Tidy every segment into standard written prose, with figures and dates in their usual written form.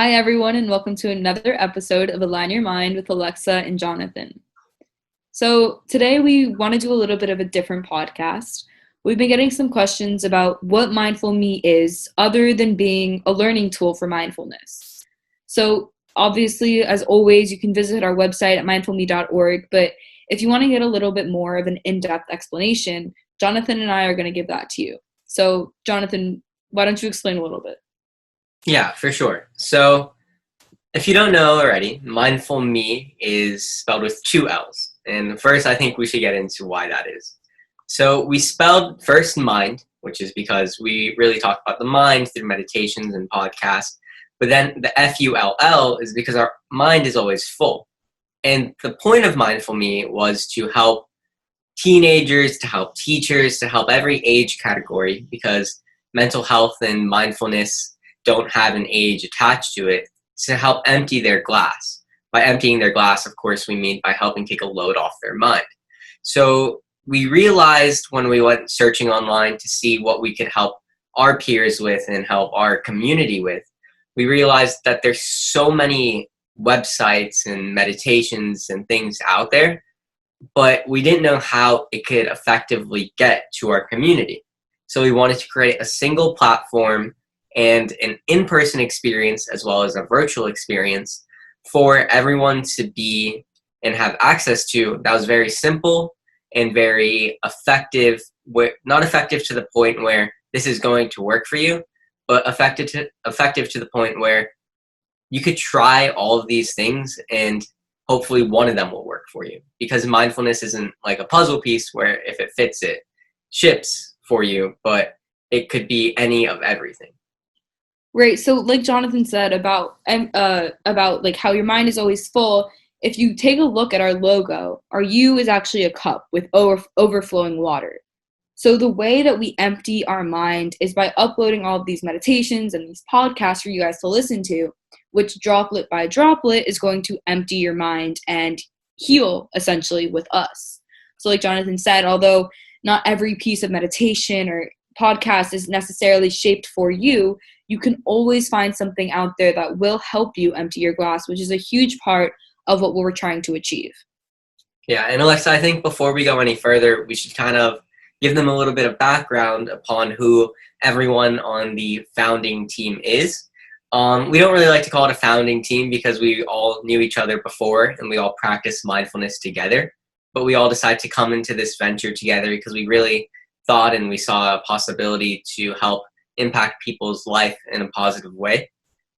Hi, everyone, and welcome to another episode of Align Your Mind with Alexa and Jonathan. So, today we want to do a little bit of a different podcast. We've been getting some questions about what mindFULLme is, other than being a learning tool for mindfulness. So, obviously, as always, you can visit our website at mindfulme.org, but if you want to get a little bit more of an in-depth explanation, Jonathan and I are going to give that to you. So, Jonathan, why don't you explain a little bit? Yeah, for sure. So, if you don't know already, mindFULLme is spelled with two L's. And first, I think we should get into why that is. So, we spelled first mind, which is because we really talk about the mind through meditations and podcasts. But then the FULL is because our mind is always full. And the point of mindFULLme was to help teenagers, to help teachers, to help every age category, because mental health and mindfulness don't have an age attached to it, to help empty their glass. By emptying their glass, of course, we mean by helping take a load off their mind. So we realized when we went searching online to see what we could help our peers with and help our community with, we realized that there's so many websites and meditations and things out there, but we didn't know how it could effectively get to our community. So we wanted to create a single platform and an in-person experience as well as a virtual experience for everyone to be and have access to that was very simple and very effective. Not effective to the point where this is going to work for you, but effective to the point where you could try all of these things and hopefully one of them will work for you. Because mindfulness isn't like a puzzle piece where if it fits, it ships for you, but it could be any of everything. Right. So like Jonathan said about like how your mind is always full, if you take a look at our logo, our U is actually a cup with overflowing water. So the way that we empty our mind is by uploading all of these meditations and these podcasts for you guys to listen to, which droplet by droplet is going to empty your mind and heal essentially with us. So like Jonathan said, although not every piece of meditation or podcast is necessarily shaped for you, you can always find something out there that will help you empty your glass, which is a huge part of what we're trying to achieve. Yeah, and Alexa, I think before we go any further, we should kind of give them a little bit of background upon who everyone on the founding team is. We don't really like to call it a founding team because we all knew each other before and we all practiced mindfulness together, but we all decided to come into this venture together because we really thought and we saw a possibility to help impact people's life in a positive way.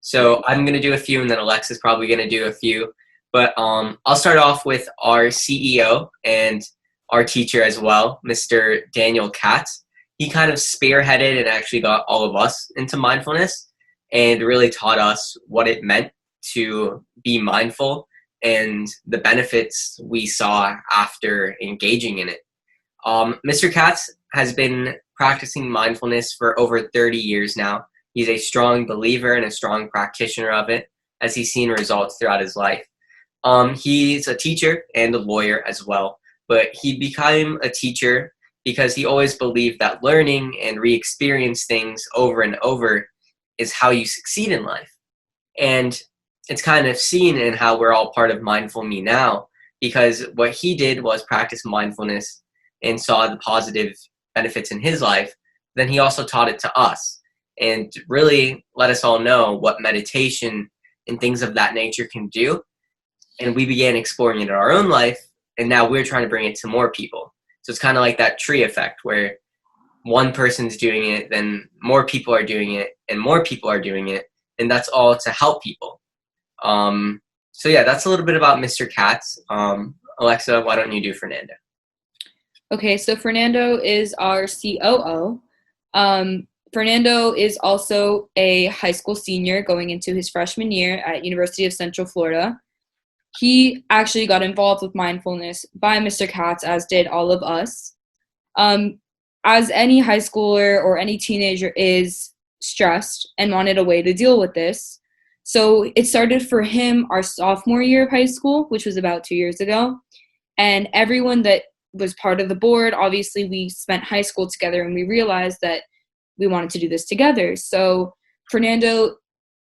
So I'm going to do a few and then Alexa's probably going to do a few. But I'll start off with our CEO and our teacher as well, Mr. Daniel Katz. He kind of spearheaded and actually got all of us into mindfulness and really taught us what it meant to be mindful and the benefits we saw after engaging in it. Mr. Katz has been practicing mindfulness for over 30 years now. He's a strong believer and a strong practitioner of it as he's seen results throughout his life. He's a teacher and a lawyer as well, but he became a teacher because he always believed that learning and re-experience things over and over is how you succeed in life. And it's kind of seen in how we're all part of mindFULLme now, because what he did was practice mindfulness and saw the positive benefits in his life. Then he also taught it to us and really let us all know what meditation and things of that nature can do. And we began exploring it in our own life, and now we're trying to bring it to more people. So it's kind of like that tree effect where one person's doing it, then more people are doing it, and more people are doing it, and that's all to help people. So yeah, that's a little bit about Mr. Katz. Alexa, why don't you do Fernando? Okay, so Fernando is our COO. Fernando is also a high school senior going into his freshman year at University of Central Florida. He actually got involved with mindfulness by Mr. Katz, as did all of us. As any high schooler or any teenager is stressed and wanted a way to deal with this. So it started for him our sophomore year of high school, which was about 2 years ago. And everyone that was part of the board, obviously we spent high school together and we realized that we wanted to do this together. So Fernando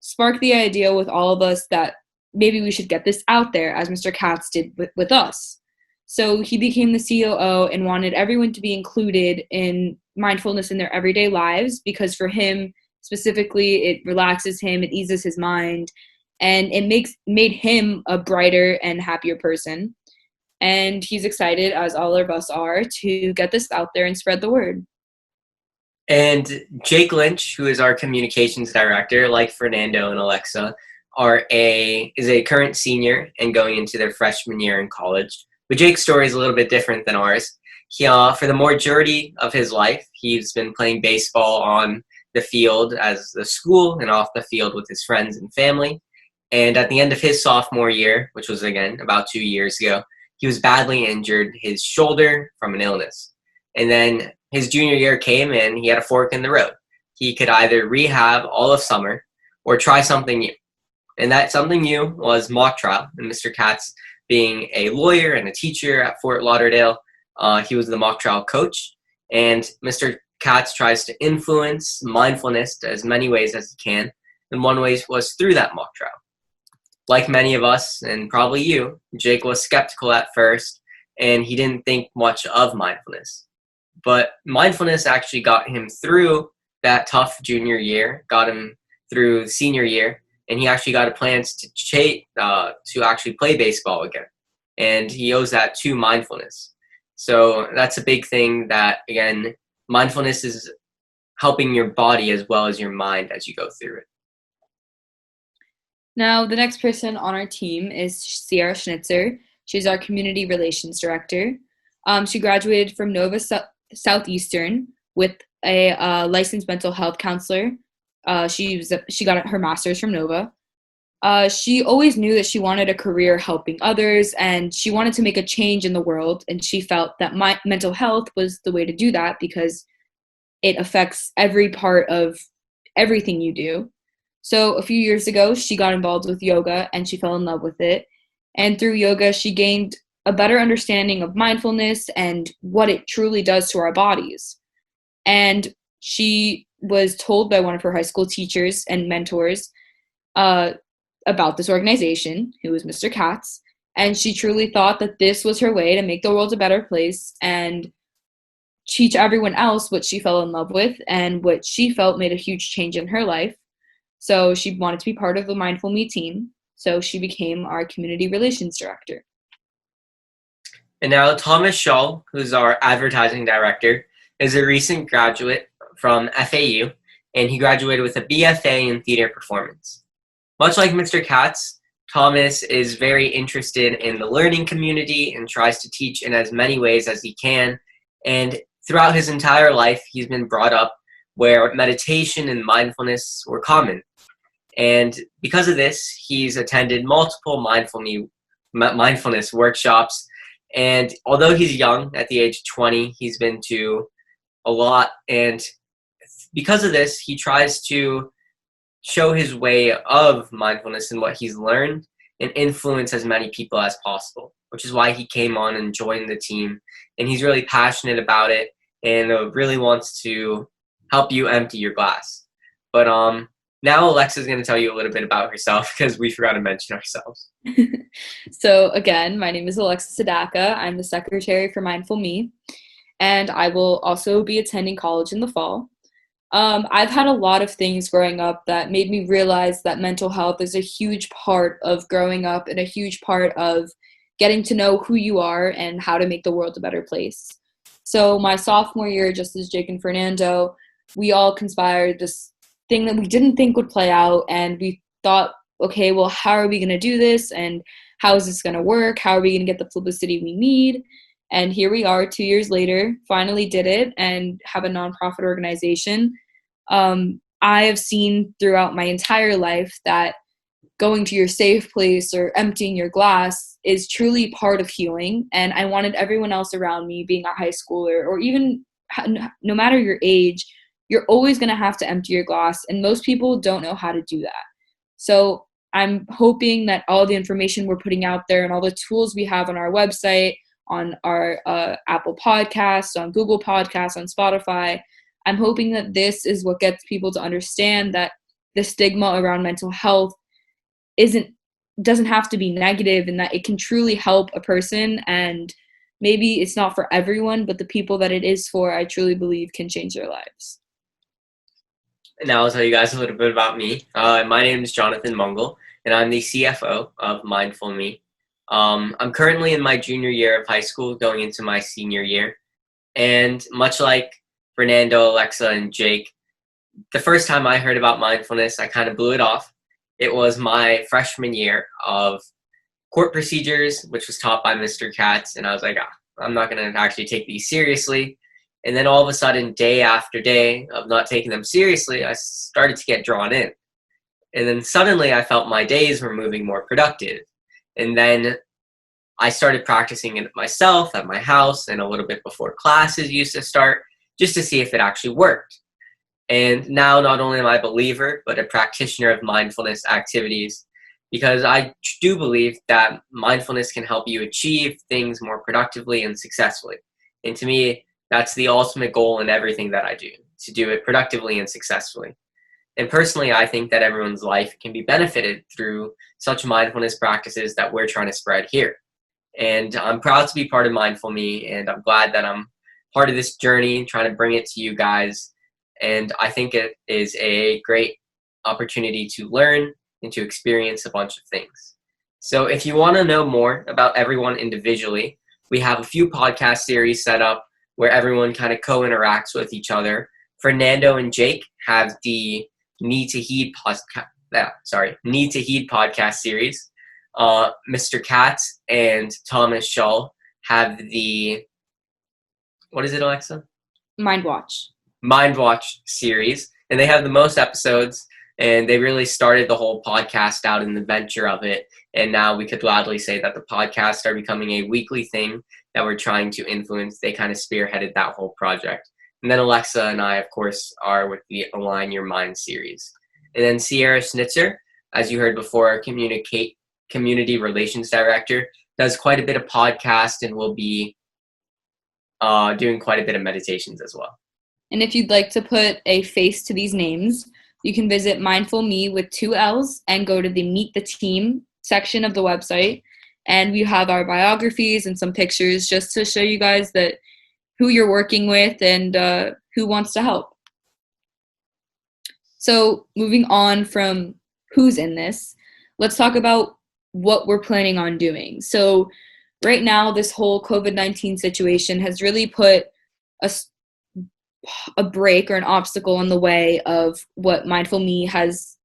sparked the idea with all of us that maybe we should get this out there, as Mr. Katz did with us. So he became the COO and wanted everyone to be included in mindfulness in their everyday lives, because for him specifically, it relaxes him, it eases his mind, and it made him a brighter and happier person. And he's excited, as all of us are, to get this out there and spread the word. And Jake Lynch, who is our communications director, like Fernando and Alexa, is a current senior and going into their freshman year in college. But Jake's story is a little bit different than ours. He, for the majority of his life, he's been playing baseball on the field as the school and off the field with his friends and family. And at the end of his sophomore year, which was, again, about 2 years ago, he was badly injured his shoulder from an illness. And then his junior year came and he had a fork in the road. He could either rehab all of summer or try something new. And that something new was mock trial. And Mr. Katz, being a lawyer and a teacher at Fort Lauderdale, he was the mock trial coach. And Mr. Katz tries to influence mindfulness as many ways as he can. And one way was through that mock trial. Like many of us, and probably you, Jake was skeptical at first, and he didn't think much of mindfulness. But mindfulness actually got him through that tough junior year, got him through senior year, and he actually got a plans to actually play baseball again. And he owes that to mindfulness. So that's a big thing that, again, mindfulness is helping your body as well as your mind as you go through it. Now, the next person on our team is Sierra Schnitzer. She's our community relations director. She graduated from Nova Southeastern with a licensed mental health counselor. She got her master's from Nova. She always knew that she wanted a career helping others, and she wanted to make a change in the world. And she felt that mental health was the way to do that, because it affects every part of everything you do. So a few years ago, she got involved with yoga and she fell in love with it. And through yoga, she gained a better understanding of mindfulness and what it truly does to our bodies. And she was told by one of her high school teachers and mentors about this organization, who was Mr. Katz. And she truly thought that this was her way to make the world a better place and teach everyone else what she fell in love with and what she felt made a huge change in her life. So she wanted to be part of the mindFULLme team. So she became our community relations director. And now Thomas Shull, who's our advertising director, is a recent graduate from FAU, and he graduated with a BFA in theater performance. Much like Mr. Katz, Thomas is very interested in the learning community and tries to teach in as many ways as he can. And throughout his entire life, he's been brought up where meditation and mindfulness were common. And because of this, he's attended multiple mindfulness workshops. And although he's young, at the age of 20, he's been to a lot. And because of this, he tries to show his way of mindfulness and what he's learned and influence as many people as possible, which is why he came on and joined the team. And he's really passionate about it and really wants to help you empty your glass. But now Alexa's going to tell you a little bit about herself, because we forgot to mention ourselves. So again, my name is Alexa Sadaka. I'm the secretary for mindFULLme, and I will also be attending college in the fall. I've had a lot of things growing up that made me realize that mental health is a huge part of growing up and a huge part of getting to know who you are and how to make the world a better place. So my sophomore year, just as Jake and Fernando, we all conspired this thing that we didn't think would play out, and we thought, okay, well, how are we going to do this, and how is this going to work? How are we going to get the publicity we need? And here we are 2 years later, finally did it and have a nonprofit organization. I have seen throughout my entire life that going to your safe place or emptying your glass is truly part of healing. And I wanted everyone else around me, being a high schooler or even no matter your age, you're always going to have to empty your glass. And most people don't know how to do that. So I'm hoping that all the information we're putting out there and all the tools we have on our website, on our Apple Podcasts, on Google Podcasts, on Spotify, I'm hoping that this is what gets people to understand that the stigma around mental health doesn't have to be negative, and that it can truly help a person. And maybe it's not for everyone, but the people that it is for, I truly believe can change their lives. Now I'll tell you guys a little bit about me. My name is Jonathan Mungle, and I'm the CFO of mindFULLme. I'm currently in my junior year of high school, going into my senior year. And much like Fernando, Alexa, and Jake, the first time I heard about mindfulness, I kind of blew it off. It was my freshman year of court procedures, which was taught by Mr. Katz, and I was like, I'm not going to actually take these seriously. And then all of a sudden, day after day of not taking them seriously, I started to get drawn in. And then suddenly I felt my days were moving more productive. And then I started practicing it myself at my house and a little bit before classes used to start, just to see if it actually worked. And now not only am I a believer, but a practitioner of mindfulness activities, because I do believe that mindfulness can help you achieve things more productively and successfully. And to me, that's the ultimate goal in everything that I do, to do it productively and successfully. And personally, I think that everyone's life can be benefited through such mindfulness practices that we're trying to spread here. And I'm proud to be part of mindFULLme, and I'm glad that I'm part of this journey, trying to bring it to you guys. And I think it is a great opportunity to learn and to experience a bunch of things. So if you want to know more about everyone individually, we have a few podcast series set up where everyone kind of co-interacts with each other. Fernando and Jake have the Need to Heed podcast series. Mr. Katz and Thomas Shull have the, what is it, Alexa? Mind Watch series, and they have the most episodes, and they really started the whole podcast out in the venture of it, and now we could gladly say that the podcasts are becoming a weekly thing that we're trying to influence. They kind of spearheaded that whole project. And then Alexa and I, of course, are with the Align Your Mind series. And then Sierra Schnitzer, as you heard before, our community relations director, does quite a bit of podcast and will be doing quite a bit of meditations as well. And if you'd like to put a face to these names, you can visit mindFULLme with 2 L's and go to the Meet the Team section of the website. And we have our biographies and some pictures just to show you guys that who you're working with and who wants to help. So moving on from who's in this, let's talk about what we're planning on doing. So right now, this whole COVID-19 situation has really put a break or an obstacle in the way of what mindFULLme has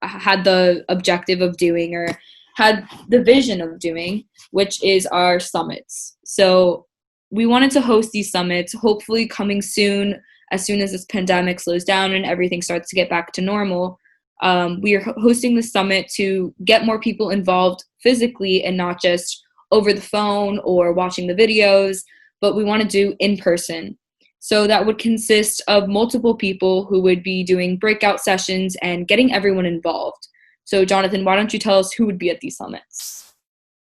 had the objective of doing, or had the vision of doing, which is our summits. So we wanted to host these summits, hopefully coming soon as this pandemic slows down and everything starts to get back to normal. We are hosting the summit to get more people involved physically and not just over the phone or watching the videos, but we want to do in person. So that would consist of multiple people who would be doing breakout sessions and getting everyone involved. So Jonathan, why don't you tell us who would be at these summits?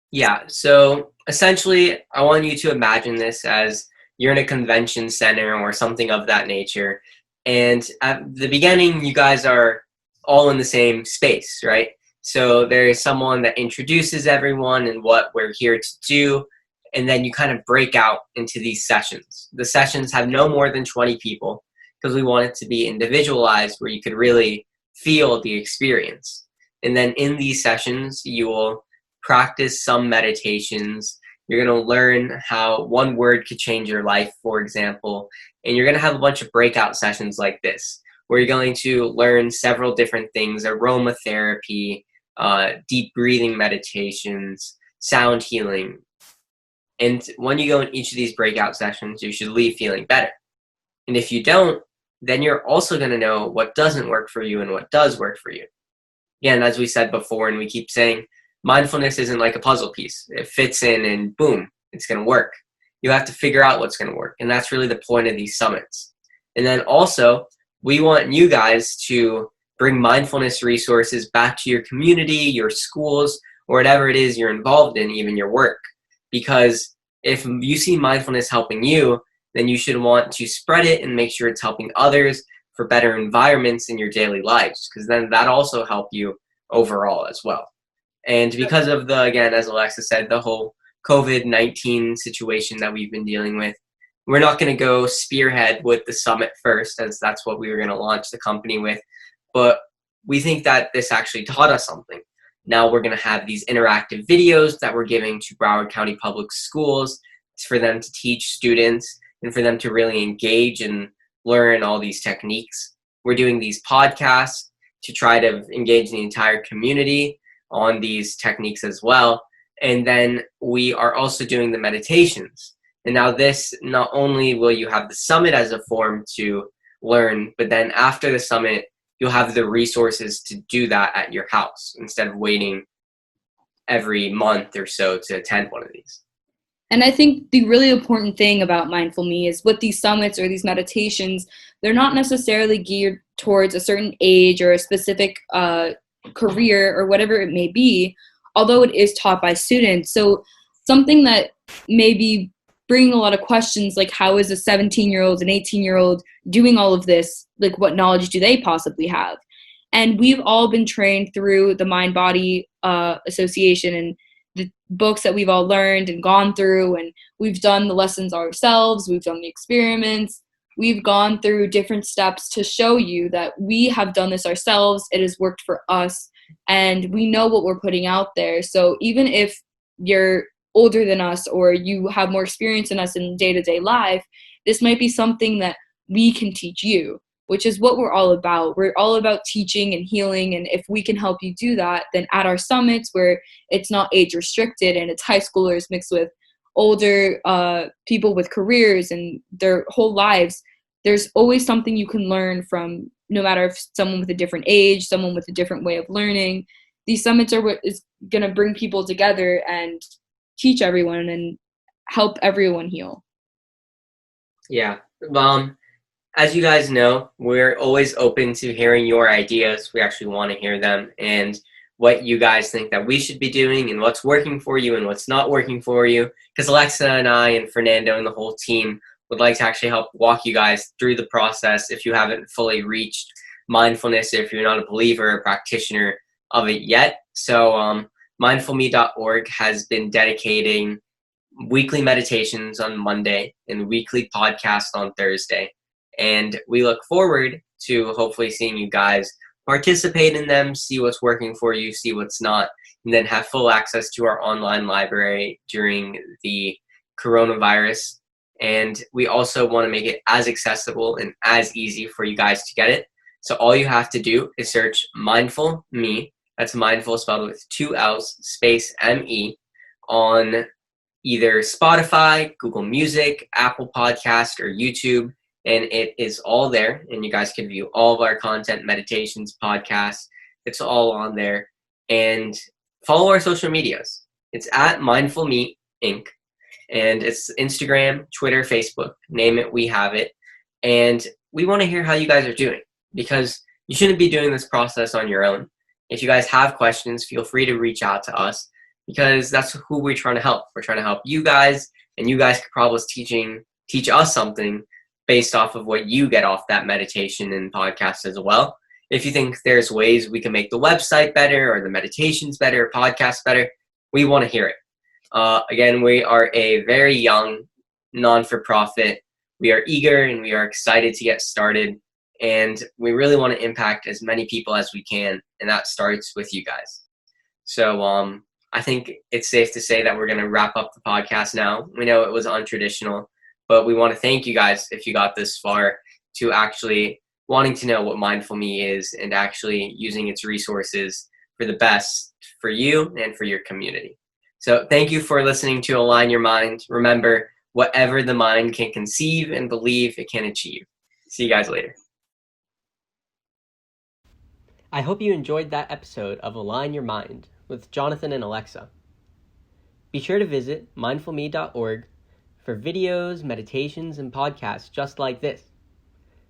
Yeah, so essentially, I want you to imagine this as you're in a convention center or something of that nature. And at the beginning, you guys are all in the same space, right? So there is someone that introduces everyone and what we're here to do. And then you kind of break out into these sessions. The sessions have no more than 20 people because we want it to be individualized where you could really feel the experience. And then in these sessions, you will practice some meditations. You're going to learn how one word could change your life, for example. And you're going to have a bunch of breakout sessions like this, where you're going to learn several different things: aromatherapy, deep breathing meditations, sound healing. And when you go in each of these breakout sessions, you should leave feeling better. And if you don't, then you're also going to know what doesn't work for you and what does work for you. Again, as we said before, and we keep saying, mindfulness isn't like a puzzle piece. It fits in and boom, it's going to work. You have to figure out what's going to work. And that's really the point of these summits. And then also, we want you guys to bring mindfulness resources back to your community, your schools, or whatever it is you're involved in, even your work. Because if you see mindfulness helping you, then you should want to spread it and make sure it's helping others for better environments in your daily lives, because then that also help you overall as well. And because of the, again, as Alexa said, the whole COVID-19 situation that we've been dealing with, we're not going to go spearhead with the summit first, as that's what we were going to launch the company with. But we think that this actually taught us something. Now we're going to have these interactive videos that we're giving to Broward County Public Schools for them to teach students and for them to really engage and learn all these techniques. We're doing these podcasts to try to engage the entire community on these techniques as well. And then we are also doing the meditations. And now this, not only will you have the summit as a form to learn, but then after the summit, you'll have the resources to do that at your house instead of waiting every month or so to attend one of these. And I think the really important thing about mindFULLme is with these summits or these meditations, they're not necessarily geared towards a certain age or a specific career or whatever it may be, although it is taught by students. So something that may be bringing a lot of questions, like how is a 17-year-old, an 18-year-old doing all of this? Like what knowledge do they possibly have? And we've all been trained through the Mind-Body Association and the books that we've all learned and gone through, and we've done the lessons ourselves, we've done the experiments, we've gone through different steps to show you that we have done this ourselves, it has worked for us, and we know what we're putting out there. So even if you're older than us or you have more experience than us in day-to-day life, this might be something that we can teach you, which is what we're all about. We're all about teaching and healing, and if we can help you do that, then at our summits where it's not age restricted and it's high schoolers mixed with older people with careers and their whole lives, there's always something you can learn from, no matter if someone with a different age, someone with a different way of learning. These summits are what is going to bring people together and teach everyone and help everyone heal. Yeah. As you guys know, we're always open to hearing your ideas. We actually want to hear them and what you guys think that we should be doing and what's working for you and what's not working for you. Because Alexa and I and Fernando and the whole team would like to actually help walk you guys through the process if you haven't fully reached mindfulness, if you're not a believer or practitioner of it yet. So mindfulme.org has been dedicating weekly meditations on Monday and weekly podcasts on Thursday. And we look forward to hopefully seeing you guys participate in them, see what's working for you, see what's not, and then have full access to our online library during the coronavirus. And we also want to make it as accessible and as easy for you guys to get it. So all you have to do is search mindFULLme, that's mindful spelled with 2 L's, space M-E, on either Spotify, Google Music, Apple Podcast, or YouTube. And it is all there, and you guys can view all of our content, meditations, podcasts. It's all on there. And follow our social medias. It's at mindFULLme Inc. And it's Instagram, Twitter, Facebook. Name it, we have it. And we want to hear how you guys are doing, because you shouldn't be doing this process on your own. If you guys have questions, feel free to reach out to us, because that's who we're trying to help. We're trying to help you guys, and you guys could probably teach us something based off of what you get off that meditation and podcast as well. If you think there's ways we can make the website better or the meditations better, podcasts better, we want to hear it. Again, we are a very young non-for-profit. We are eager and we are excited to get started, and we really want to impact as many people as we can, and that starts with you guys. So I think it's safe to say that we're going to wrap up the podcast now. We know it was untraditional, but we want to thank you guys if you got this far to actually wanting to know what mindFULLme is and actually using its resources for the best for you and for your community. So thank you for listening to Align Your Mind. Remember, whatever the mind can conceive and believe, it can achieve. See you guys later. I hope you enjoyed that episode of Align Your Mind with Jonathan and Alexa. Be sure to visit mindfulme.org for videos, meditations, and podcasts just like this.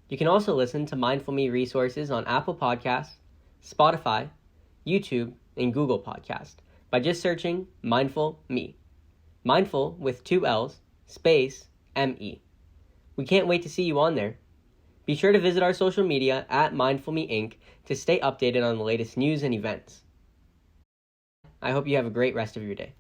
You can also listen to mindFULLme resources on Apple Podcasts, Spotify, YouTube, and Google Podcasts by just searching mindFULLme. Mindful with 2 L's, space, M-E. We can't wait to see you on there. Be sure to visit our social media at mindFULLme Inc. to stay updated on the latest news and events. I hope you have a great rest of your day.